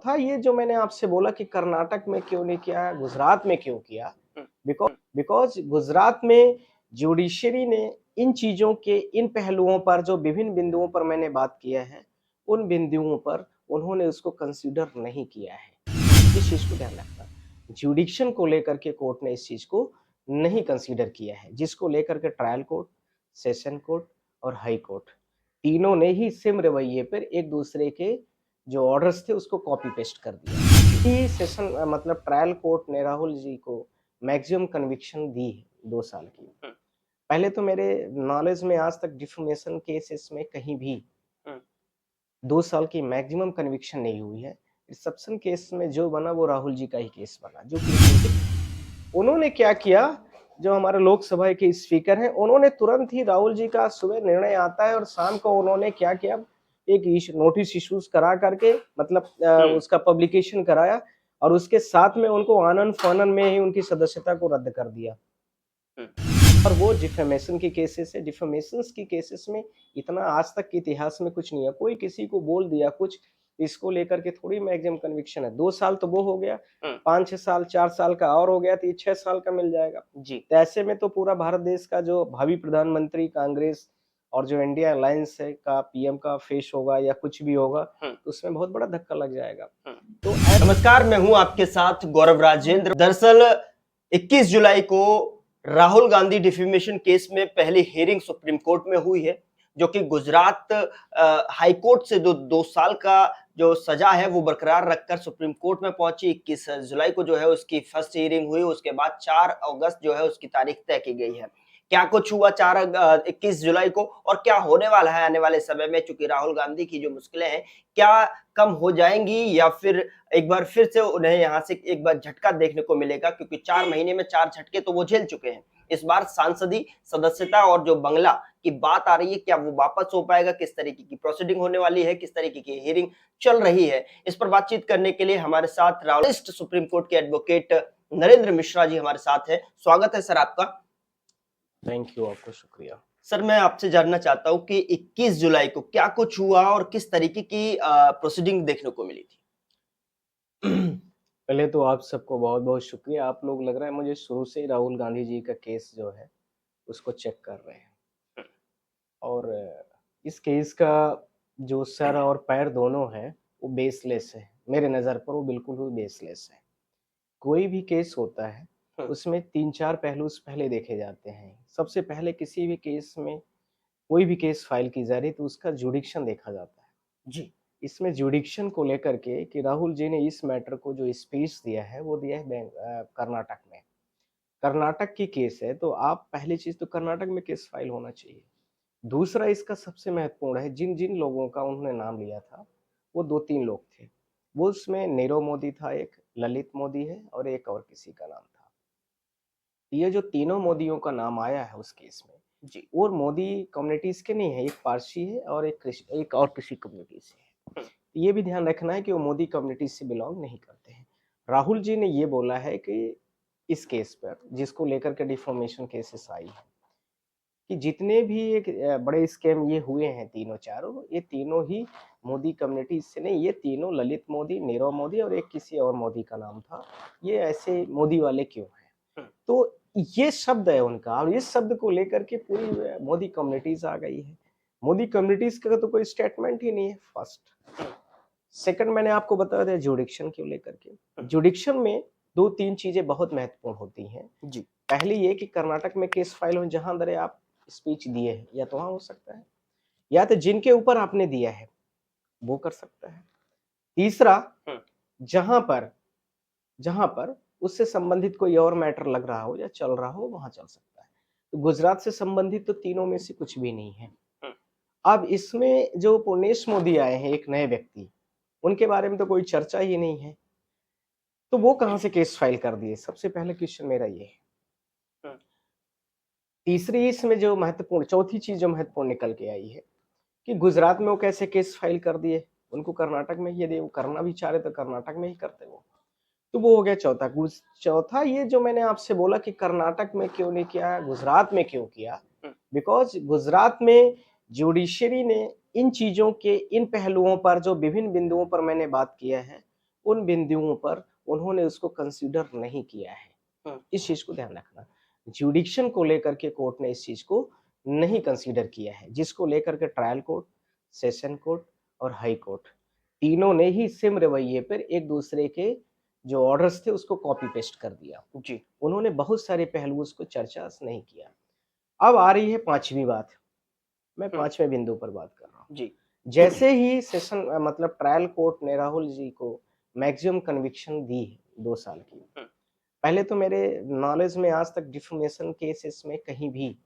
चौथा ये जो मैंने आपसे बोला कि कर्नाटक में क्यों नहीं किया, गुजरात में क्यों किया, बिकॉज गुजरात में जुडिशरी ने इन चीजों के इन पहलुओं पर जो विभिन्न बिंदुओं पर मैंने बात किया है, उन बिंदुओं पर उन्होंने उसको कंसीडर नहीं किया है। इस चीज को ध्यान रखना, जुडिक्शन को लेकर के कोर्ट ने इस चीज को नहीं कंसीडर किया है, जिसको लेकर के ट्रायल कोर्ट, सेशन कोर्ट और हाई कोर्ट तीनों ने ही सिम रवैये पर एक दूसरे के जो ऑर्डर्स थे उसको कॉपी पेस्ट कर दिया। कि सेशन मतलब ट्रायल कोर्ट ने राहुल जी को मैक्सिमम कन्विक्शन दी है 2 साल की। पहले तो मेरे नॉलेज में आज तक डिफेमेशन केसेस में कहीं भी 2 साल की मैक्सिमम कन्विक्शन नहीं हुई है। रिसेप्शन केस में जो बना वो राहुल जी का ही केस बना, जो कि उन्होंने क्या किया, जो हमारे लोकसभा के स्पीकर हैं, उन्होंने तुरंत ही राहुल जी का सुबह निर्णय आता है और शाम को उन्होंने क्या किया, एक नोटिस इश्यूज करा करके मतलब उसका पब्लिकेशन कराया और उसके साथ में उनको आनन फानन में ही उनकी सदस्यता को रद्द कर दिया। और वो डिफेमेशन की केसेस है, डिफेमेशन की केसेस में इतना आज तक के इतिहास में कुछ नहीं है। कोई किसी को बोल दिया कुछ, इसको लेकर के थोड़ी मैक्सिमम कन्विक्शन है। 2 साल तो वो हो गया, 5-6 साल 4 साल का और हो गया तो ये 6 साल का मिल जाएगा जी। तो ऐसे में तो पूरा भारत देश का जो भावी प्रधानमंत्री कांग्रेस और जो इंडिया अलायंस है का पीएम का फेस होगा या कुछ भी होगा, तो उसमें बहुत बड़ा धक्का लग जाएगा। तो नमस्कार, मैं हूं आपके साथ गौरव राजेंद्र। दरअसल 21 जुलाई को राहुल गांधी डिफेमेशन केस में पहली हियरिंग सुप्रीम कोर्ट में हुई है, जो कि गुजरात हाई कोर्ट से 2 साल का जो सजा है वो बरकरार रखकर सुप्रीम कोर्ट में पहुंची। 21 जुलाई को जो है उसकी फर्स्ट हियरिंग हुई, उसके बाद 4 अगस्त जो है उसकी तारीख तय की गई है। क्या कुछ हुआ 21 जुलाई को और क्या होने वाला है आने वाले समय में, चूंकि राहुल गांधी की जो मुश्किलें हैं क्या कम हो जाएंगी या फिर एक बार फिर से उन्हें यहाँ से एक बार झटका देखने को मिलेगा, क्योंकि 4 महीने में 4 झटके तो वो झेल चुके हैं। इस बार सांसदी सदस्यता और जो बंगला की बात आ रही है, क्या वो वापस हो पाएगा, किस तरीके की प्रोसीडिंग होने वाली है, किस तरीके की हियरिंग चल रही है, इस पर बातचीत करने के लिए हमारे साथ राहुलिस्ट सुप्रीम कोर्ट के एडवोकेट नरेंद्र मिश्रा जी हमारे साथ है। स्वागत है सर आपका। थैंक यू, आपको शुक्रिया। सर मैं आपसे जानना चाहता हूं कि 21 जुलाई को क्या कुछ हुआ और किस तरीके की प्रोसीडिंग देखने को मिली थी। पहले तो आप सबको बहुत बहुत शुक्रिया। आप लोग लग रहा है मुझे शुरू से ही राहुल गांधी जी का केस जो है उसको चेक कर रहे हैं, और इस केस का जो सर और पैर दोनों है वो बेसलेस है। मेरे नज़र पर वो बिल्कुल ही बेसलेस है। कोई भी केस होता है उसमें 3-4 पहलू पहले देखे जाते हैं। सबसे पहले किसी भी केस में कोई भी केस फाइल की जा रही तो उसका जुडिक्शन देखा जाता है जी। इसमें जुडिक्शन को लेकर के कि राहुल जी ने इस मैटर को जो स्पेस दिया है वो दिया है कर्नाटक में। कर्नाटक की केस है तो आप पहली चीज तो कर्नाटक में केस फाइल होना चाहिए। दूसरा इसका सबसे महत्वपूर्ण है, जिन जिन लोगों का उन्होंने नाम लिया था वो 2-3 लोग थे। वो उसमें नीरव मोदी था, एक ललित मोदी है और एक और किसी का नाम था। ये जो तीनों मोदियों का नाम आया है उस केस में जी, और मोदी कम्युनिटीज के नहीं है, एक पारसी है और एक और किसी कम्युनिटी से है। ये भी ध्यान रखना है कि वो मोदी कम्युनिटी से बिलोंग नहीं करते हैं। राहुल जी ने ये बोला है कि इस केस पर जिसको लेकर के डिफॉर्मेशन केसेस आई है कि जितने भी एक बड़े स्कैम ये हुए हैं तीनों चारों, ये तीनों ही मोदी कम्युनिटी से नहीं, ये तीनों ललित मोदी, नीरव मोदी और एक किसी और मोदी का नाम था, ये ऐसे मोदी वाले क्यों हैं। तो ये शब्द है उनका और इस शब्द को लेकर के पूरी मोदी कम्युनिटीज आ गई है। मोदी कम्युनिटीज का तो कोई स्टेटमेंट ही नहीं है। फर्स्ट, सेकंड मैंने आपको बताया था जुडिक्शन को लेकर के। जुडिक्शन में 2-3 चीजें बहुत महत्वपूर्ण होती हैं जी। पहली ये कि कर्नाटक में केस फाइल हो जहां अंदर आप स्पीच दिए हैं या तो वहां हो सकता है, या तो जिनके ऊपर आपने दिया है वो कर सकता है। तीसरा, जहां पर उससे संबंधित कोई और मैटर लग रहा हो या चल रहा हो वहां चल सकता है। तो गुजरात से संबंधित तो तीनों में से कुछ भी नहीं है। अब इसमें जो पुर्णेश मोदी आए हैं, एक नए व्यक्ति, उनके बारे में तो कोई चर्चा ही नहीं है, तो वो कहां से केस फाइल कर दिए, सबसे पहले क्वेश्चन मेरा ये है। तीसरी इसमें जो महत्वपूर्ण, चौथी चीज जो महत्वपूर्ण निकल के आई है कि गुजरात में वो कैसे केस फाइल कर दिए, उनको कर्नाटक में ही, यदि वो करना भी चाह रहे तो कर्नाटक में ही करते वो। तो वो हो गया चौथा। चौथा ये जो मैंने आपसे बोला कि कर्नाटक में क्यों नहीं किया, गुजरात में क्यों किया, बिकॉज गुजरात में जुडिशरी ने इन चीजों के इन पहलुओं पर जो विभिन्न बिंदुओं पर मैंने बात किया है, उन बिंदुओं पर उन्होंने उसको कंसीडर नहीं किया है। इस चीज को ध्यान रखना। जुडिक्शन को लेकर के कोर्ट ने इस चीज को नहीं कंसीडर किया है, जिसको लेकर के ट्रायल कोर्ट, सेशन कोर्ट और हाई कोर्ट तीनों ने ही सेम रवैये पर एक दूसरे के जो ऑर्डर्स थे उसको कॉपी पेस्ट कर दिया। जी। उन्होंने बहुत सारे पहलुओं उसको चर्चा नहीं किया। अब आ रही है पांचवी बात। मैं पांचवें बिंदु पर बात कर रहा हूँ। जी। जैसे ही सेशन मतलब ट्रायल कोर्ट ने राहुल जी को मैक्सिमम कन्विक्शन दी है 2 साल की। पहले तो मेरे नॉलेज में आज तक डिफेमेशन केसेस में कहीं भी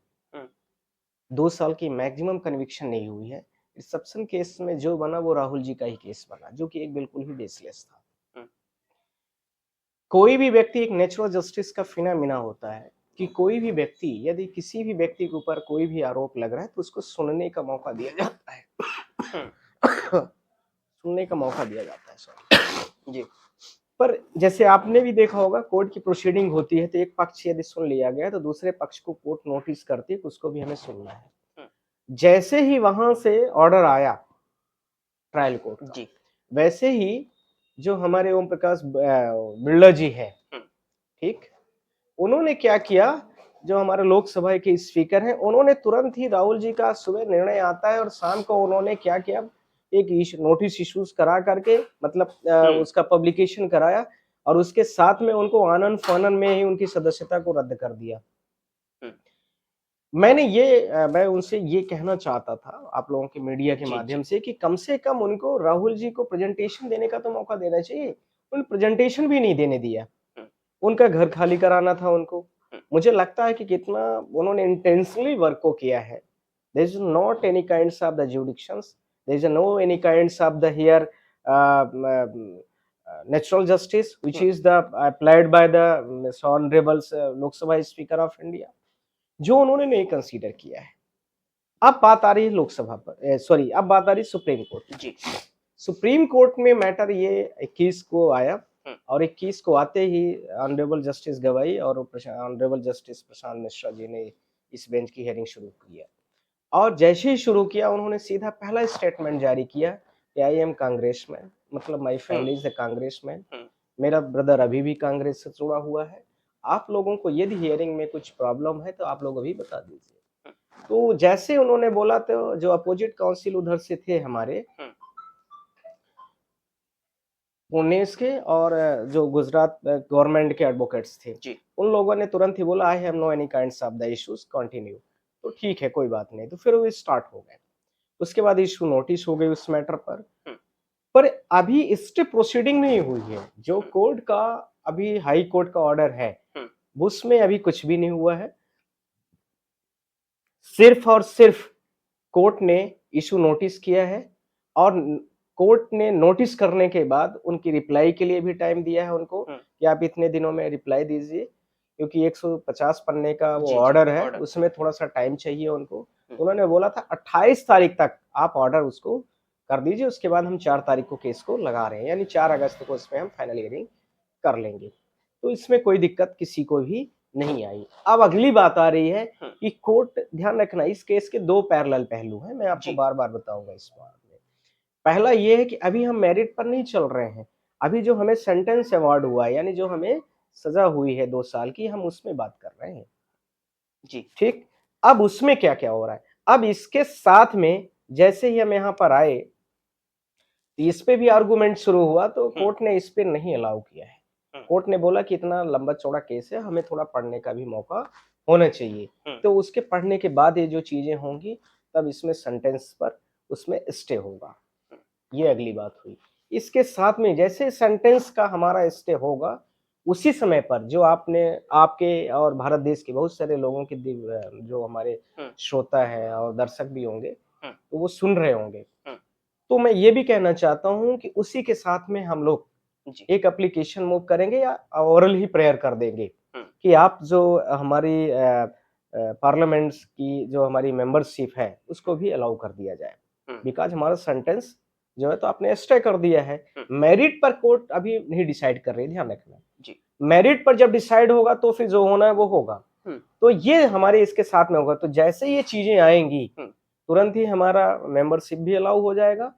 2 साल की मैक्सिमम कन्विक्शन नहीं हुई है। रिसेप्शन केस में जो बना वो राहुल जी का ही केस बना, जो कि एक बिल्कुल ही बेसलेस था। कोई भी व्यक्ति एक नेचुरल जस्टिस का फिनोमेना होता है कि कोई भी व्यक्ति यदि किसी भी व्यक्ति के ऊपर कोई भी आरोप लग रहा है तो उसको सुनने का मौका दिया जाता है। सुनने का मौका दिया जाता है सॉरी जी। पर जैसे आपने भी देखा होगा कोर्ट की प्रोसीडिंग होती है तो एक पक्ष यदि सुन लिया गया तो दूसरे पक्ष को कोर्ट नोटिस करती है कि उसको भी हमें सुनना है। जैसे ही वहां से ऑर्डर आया ट्रायल कोर्ट का, जी। वैसे ही जो हमारे ओम प्रकाश बिरला जी है, ठीक, उन्होंने क्या किया, जो हमारे लोकसभा के स्पीकर हैं उन्होंने तुरंत ही राहुल जी का सुबह निर्णय आता है और शाम को उन्होंने क्या किया, एक नोटिस इश्यूज करा करके मतलब उसका पब्लिकेशन कराया और उसके साथ में उनको आनन फानन में ही उनकी सदस्यता को रद्द कर दिया। मैं उनसे ये कहना चाहता था आप लोगों के मीडिया के माध्यम से कि कम उनको राहुल जी को प्रेजेंटेशन देने का तो मौका देना चाहिए। उन्होंने प्रेजेंटेशन भी नहीं देने दिया। उनका घर खाली कराना था उनको। मुझे लगता है कि कितना उन्होंने इंटेंशनली वर्क को किया है। There is not any kinds of the jurisdictions. There is no any kinds of the here natural justice which is the applied by the honorable Lok Sabha Speaker of India. जो उन्होंने नहीं consider किया है। अब बात आ रही है लोकसभा पर, सॉरी अब बात आ रही है सुप्रीम कोर्ट जी। सुप्रीम कोर्ट में मैटर ये 21 को आया और 21 को आते ही ऑनरेबल जस्टिस गवाई और ऑनरेबल जस्टिस प्रशांत मिश्रा जी ने इस बेंच की हियरिंग शुरू किया और जैसे ही शुरू किया उन्होंने सीधा पहला स्टेटमेंट जारी किया कि आई एम कांग्रेसमैन, मतलब my family is the congressman, मेरा ब्रदर अभी भी कांग्रेस से जुड़ा हुआ है, आप लोगों को यदि हियरिंग में कुछ प्रॉब्लम है तो आप लोग अभी बता दीजिए। तो जैसे उन्होंने बोला तो जो अपोजिट काउंसिल उधर से थे हमारे पुणे के और जो गुजरात गवर्नमेंट के एडवोकेट्स थे जी, उन लोगों ने तुरंत ही बोला I have no any kinds of the issues continue. तो ठीक है कोई बात नहीं, तो फिर वो स्टार्ट हो गए। उसके बाद इशू नोटिस हो गई उस मैटर पर अभी स्टे प्रोसीडिंग नहीं हुई है। जो कोर्ट का अभी हाई कोर्ट का ऑर्डर है उसमें अभी कुछ भी नहीं हुआ है। सिर्फ और सिर्फ कोर्ट ने इशू नोटिस किया है और कोर्ट ने नोटिस करने के बाद उनकी रिप्लाई के लिए भी टाइम दिया है उनको कि आप इतने दिनों में रिप्लाई दीजिए, क्योंकि 150 पन्ने का वो ऑर्डर है, उसमें थोड़ा सा टाइम चाहिए उनको। उन्होंने बोला था 28 तारीख तक आप ऑर्डर उसको कर दीजिए, उसके बाद हम 4 तारीख को केस को लगा रहे हैं, यानी 4 अगस्त को इसमें हम फाइनल हियरिंग कर लेंगे। तो इसमें कोई दिक्कत किसी को भी नहीं आई। अब अगली बात आ रही है कि कोर्ट, ध्यान रखना इस केस के 2 पैरेलल पहलू हैं, मैं आपको बार बार बताऊंगा इस बार में। पहला ये है कि अभी हम मेरिट पर नहीं चल रहे हैं, अभी जो हमें सेंटेंस अवार्ड हुआ है यानी जो हमें सजा हुई है 2 साल की, हम उसमें बात कर रहे हैं जी, ठीक। अब उसमें क्या क्या हो रहा है, अब इसके साथ में जैसे ही हम यहाँ पर आए इस पे भी आर्गुमेंट शुरू हुआ तो कोर्ट ने इस पे नहीं अलाउ किया है। कोर्ट ने बोला कि इतना लंबा चौड़ा केस है, हमें थोड़ा पढ़ने का भी मौका होना चाहिए, तो उसके पढ़ने के बाद ये जो चीजें होंगी तब इसमें सेंटेंस पर उसमें स्टे होगा। ये अगली बात हुई। इसके साथ में जैसे सेंटेंस का हमारा स्टे होगा उसी समय पर जो आपके और भारत देश के बहुत सारे लोगों के जो हमारे श्रोता है और दर्शक भी होंगे तो वो सुन रहे होंगे, तो मैं ये भी कहना चाहता हूं कि उसी के साथ में हम लोग एक एप्लीकेशन मूव करेंगे या ओरल ही प्रेयर कर देंगे कि आप जो हमारी पार्लियामेंट्स की जो हमारी मेंबरशिप है उसको भी अलाउ कर दिया जाए, बिकॉज हमारा सेंटेंस जो है तो आपने स्टे कर दिया है। मेरिट पर कोर्ट अभी नहीं डिसाइड कर रही, ध्यान रखना जी। मेरिट पर जब डिसाइड होगा तो फिर जो होना है वो होगा, तो ये हमारे इसके साथ में होगा। तो जैसे ये चीजें आएंगी तुरंत ही हमारा मेंबरशिप भी अलाउ हो जाएगा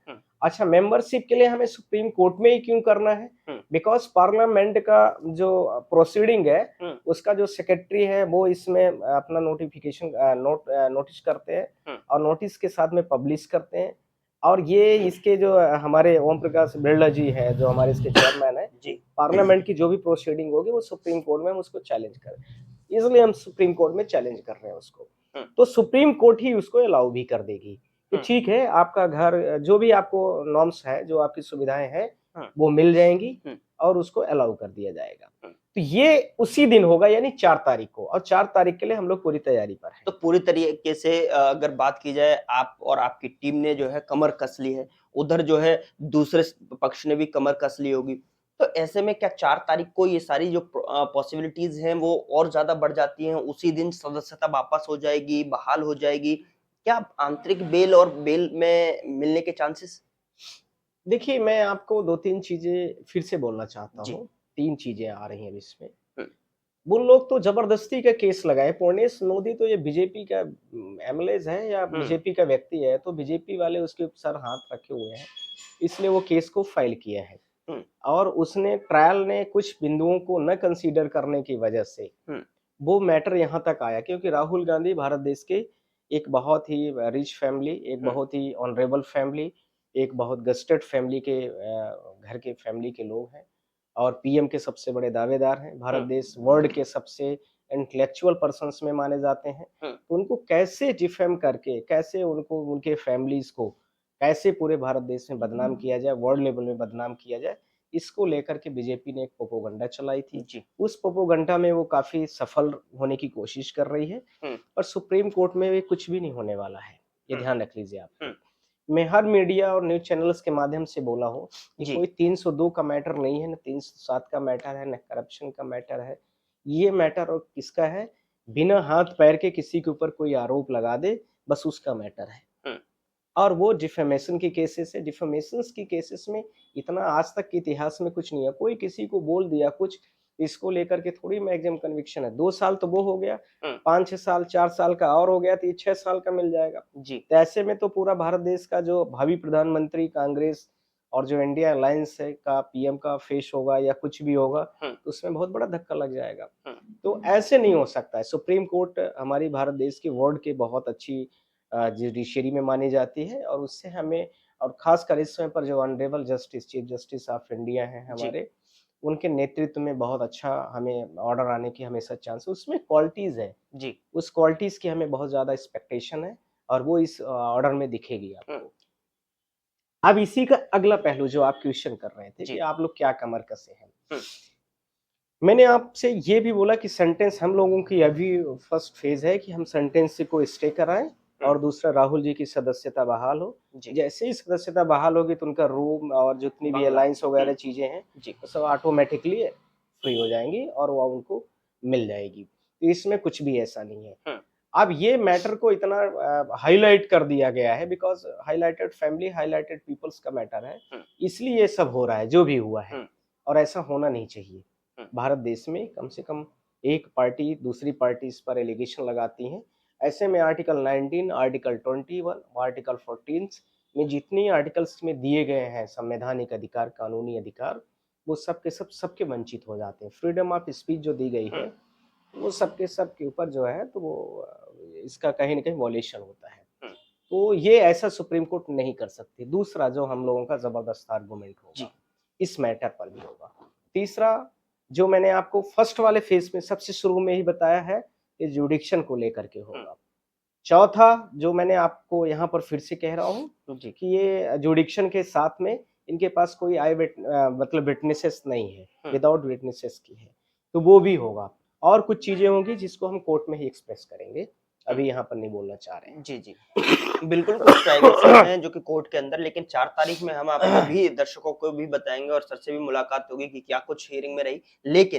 अच्छा, मेंबरशिप के लिए हमें सुप्रीम कोर्ट में ही क्यों करना है? बिकॉज पार्लियामेंट का जो प्रोसीडिंग है उसका जो सेक्रेटरी है वो इसमें अपना नोटिफिकेशन नोटिस करते हैं और नोटिस के साथ में पब्लिश करते हैं। और ये इसके जो हमारे ओम प्रकाश बिरला जी हैं जो हमारे इसके चेयरमैन है जी पार्लियामेंट की जो भी प्रोसीडिंग होगी वो सुप्रीम कोर्ट में हम उसको चैलेंज करें, इसलिए हम सुप्रीम कोर्ट में चैलेंज कर रहे हैं उसको। तो सुप्रीम कोर्ट ही उसको अलाउ भी कर देगी कि ठीक है, आपका घर जो भी आपको नॉर्म्स है, जो आपकी सुविधाएं हैं वो मिल जाएंगी और उसको अलाउ कर दिया जाएगा। तो ये उसी दिन होगा यानी 4 तारीख को, और 4 तारीख के लिए हम लोग पूरी तैयारी पर हैं। तो पूरी तरीके से अगर बात की जाए, आप और आपकी टीम ने जो है कमर कस ली है, उधर जो है दूसरे पक्ष ने भी कमर कस ली होगी। तो ऐसे में क्या 4 तारीख को ये सारी जो पॉसिबिलिटीज हैं वो और ज्यादा बढ़ जाती हैं? उसी दिन सदस्यता वापस हो जाएगी, बहाल हो जाएगी? क्या आंतरिक बेल और बेल में मिलने के चांसेस? देखिए, मैं आपको 2-3 चीजें फिर से बोलना चाहता जी। हूँ। 3 चीजें आ रही हैं अब इसमें। वो लोग तो जबरदस्ती का केस लगाए। पूर्णेश मोदी तो ये बीजेपी का एमएलए है या बीजेपी का व्यक्ति है, तो बीजेपी वाले उसके सर हाथ रखे हुए हैं, इसलिए वो केस को फाइल किया है। और उसने ट्रायल ने कुछ बिंदुओं को न कंसीडर करने की वजह से वो मैटर यहाँ तक आया, क्योंकि राहुल गांधी भारत देश के एक बहुत ही रिच फैमिली, एक बहुत ही ऑनरेबल फैमिली, एक बहुत गस्टेड फैमिली के घर के फैमिली के लोग हैं और पीएम के सबसे बड़े दावेदार हैं। भारत देश वर्ल्ड के सबसे इंटेलेक्चुअल पर्सन्स में माने जाते हैं। तो उनको कैसे डिफेम करके, कैसे उनको, उनके फैमिलीज को कैसे पूरे भारत देश में बदनाम किया जाए, वर्ल्ड लेवल में बदनाम किया जाए, इसको लेकर के बीजेपी ने एक प्रोपोगंडा चलाई थी। जी। उस प्रोपोगंडा में वो काफी सफल होने की कोशिश कर रही है और सुप्रीम कोर्ट में भी कुछ भी नहीं होने वाला है, ये ध्यान रख लीजिए आप। मैं हर मीडिया और न्यूज चैनल्स के माध्यम से बोला हूँ कि जी। कोई 302 का मैटर नहीं है, न 307 का मैटर है, न करप्शन का मैटर है। ये मैटर और किसका है? बिना हाथ पैर के किसी के ऊपर कोई आरोप लगा दे, बस उसका मैटर है। और वो डिफेमेशन की केसेस है। डिफेमेशन की केसेस में इतना आज तक के इतिहास में कुछ नहीं है। कोई किसी को बोल दिया कुछ, इसको लेकर के थोड़ी मैक्सिमम कन्विक्शन है। 2 साल तो वो हो गया, 5-6 साल, 4 साल का और हो गया तो ये 6 साल का मिल जाएगा। जी। तो ऐसे में तो पूरा भारत देश का जो भावी प्रधानमंत्री कांग्रेस और जो इंडिया अलायंस है का पीएम का फेस होगा या कुछ भी होगा, तो उसमें बहुत बड़ा धक्का लग जाएगा। तो ऐसे नहीं हो सकता है। सुप्रीम कोर्ट हमारी भारत देश की वर्ल्ड की बहुत अच्छी जुडिशरी में मानी जाती है और उससे हमें, और खासकर इस समय पर जो honourable justice, chief justice of India हैं हमारे, उनके नेतृत्व में बहुत अच्छा हमें ऑर्डर आने की हमेशा चांस है। उसमें क्वालिटीज है जी। उस क्वालिटीज की हमें बहुत ज्यादा एक्सपेक्टेशन है और वो इस ऑर्डर में दिखेगी आपको। अब इसी का अगला पहलू जो आप क्वेश्चन कर रहे थे कि आप लोग क्या कमर कसे हैं, मैंने आपसे ये भी बोला कि सेंटेंस हम लोगों की अभी फर्स्ट फेज है कि हम सेंटेंस को स्टे कराएं और दूसरा राहुल जी की सदस्यता बहाल हो। जैसे ही सदस्यता बहाल होगी तो उनका रूम और जितनी भी अलायंस वगैरह चीजें हैं तो सब ऑटोमेटिकली फ्री हो जाएंगी और वो उनको मिल जाएगी। तो इसमें कुछ भी ऐसा नहीं है। अब ये मैटर को इतना हाईलाइट कर दिया गया है because highlighted family, highlighted peoples का मैटर है, इसलिए ये सब हो रहा है जो भी हुआ है, और ऐसा होना नहीं चाहिए। भारत देश में कम से कम एक पार्टी दूसरी पार्टी इस पर एलिगेशन लगाती है। ऐसे में आर्टिकल 19, आर्टिकल 21, आर्टिकल 14 में जितनी आर्टिकल्स में दिए गए हैं संवैधानिक अधिकार, कानूनी अधिकार, वो सबके सबके वंचित हो जाते हैं। फ्रीडम ऑफ स्पीच जो दी गई है वो सबके ऊपर जो है, तो वो इसका कहीं ना कहीं वॉल्यूशन होता है। तो ये ऐसा सुप्रीम कोर्ट नहीं कर सकती। दूसरा जो हम लोगों का जबरदस्त आर्गुमेंट होगा इस मैटर पर भी होगा। तीसरा जो मैंने आपको फर्स्ट वाले फेज में सबसे शुरू में ही बताया है, ये जुडिक्शन को लेकर के होगा। चौथा जो मैंने आपको यहाँ पर फिर से कह रहा हूँ कि ये जुडिक्शन के साथ में इनके पास कोई मतलब विटनेसेस नहीं है, विदाउट विटनेसेस की है, तो वो भी होगा। और कुछ चीजें होंगी जिसको हम कोर्ट में ही एक्सप्रेस करेंगे, अभी यहाँ पर नहीं बोलना चाह रहे हैं। जी। बिल्कुल कुछ प्राइवेसी है जो कि कोर्ट के अंदर, लेकिन 4 तारीख में हम आपको भी, दर्शकों को भी बताएंगे और सर से भी मुलाकात होगी कि क्या कुछ हियरिंग में रही। लेकिन